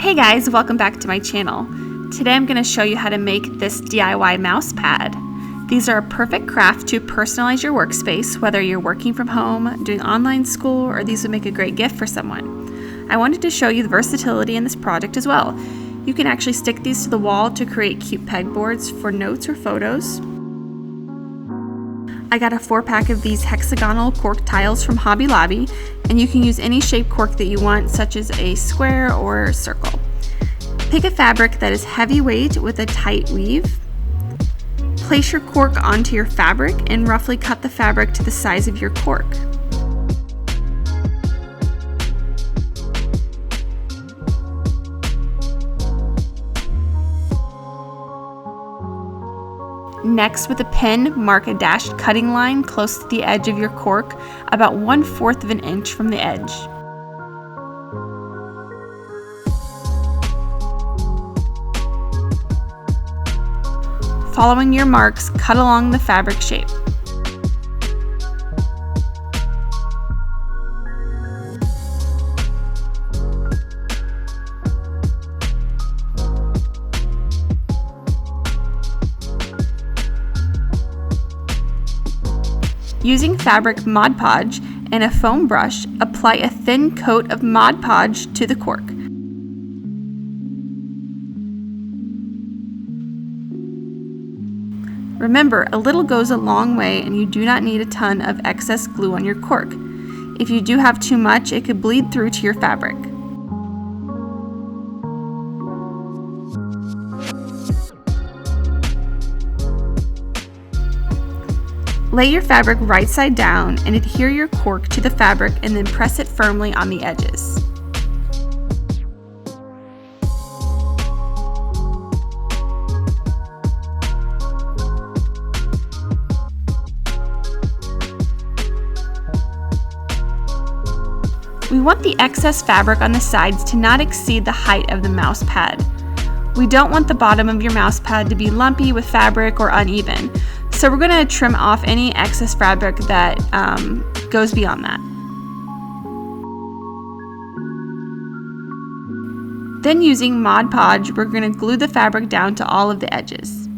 Hey guys, welcome back to my channel. Today I'm going to show you how to make this DIY mouse pad. These are a perfect craft to personalize your workspace, whether you're working from home, doing online school, or these would make a great gift for someone. I wanted to show you the versatility in this project as well. You can actually stick these to the wall to create cute pegboards for notes or photos. I got a 4-pack of these hexagonal cork tiles from Hobby Lobby, and you can use any shape cork that you want, such as a square or a circle. Pick a fabric that is heavyweight with a tight weave. Place your cork onto your fabric and roughly cut the fabric to the size of your cork. Next, with a pen, mark a dashed cutting line close to the edge of your cork, about 1/4 of an inch from the edge. Following your marks, cut along the fabric shape. Using fabric Mod Podge and a foam brush, apply a thin coat of Mod Podge to the cork. Remember, a little goes a long way and you do not need a ton of excess glue on your cork. If you do have too much, it could bleed through to your fabric. Lay your fabric right side down and adhere your cork to the fabric and then press it firmly on the edges. We want the excess fabric on the sides to not exceed the height of the mouse pad. We don't want the bottom of your mouse pad to be lumpy with fabric or uneven. So we're going to trim off any excess fabric that goes beyond that. Then using Mod Podge, we're going to glue the fabric down to all of the edges.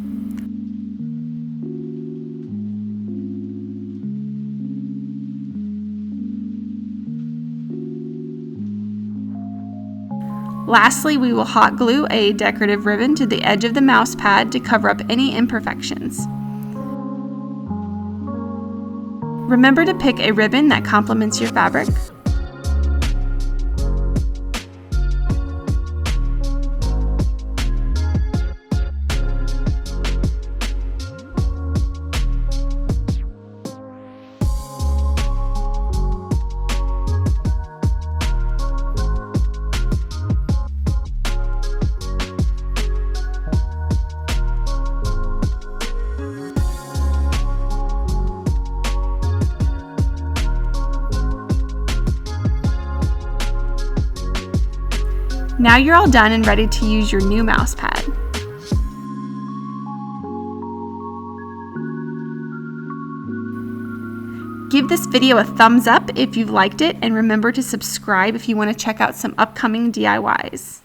Lastly, we will hot glue a decorative ribbon to the edge of the mouse pad to cover up any imperfections. Remember to pick a ribbon that complements your fabric. Now you're all done and ready to use your new mouse pad. Give this video a thumbs up if you've liked it, and remember to subscribe if you want to check out some upcoming DIYs.